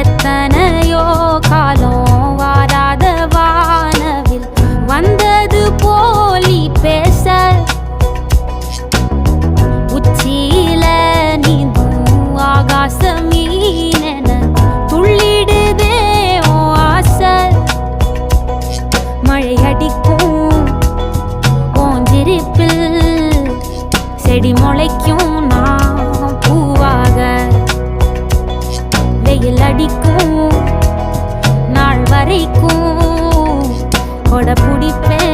எத்தனையோ காலம் வாராத வானவில் வந்தது போலி பேச உச்சியில நீந்தும் ஆகாச மீனென துள்ளிடுதே ஓ ஆசை மழை அடிக்கும் ஓஞ்சிருப்பில் செடி முளைக்கும் நான் பூவாக வெயில் அடிக்கும் நாள் வரைக்கும் கொடை பிடிப்பேன்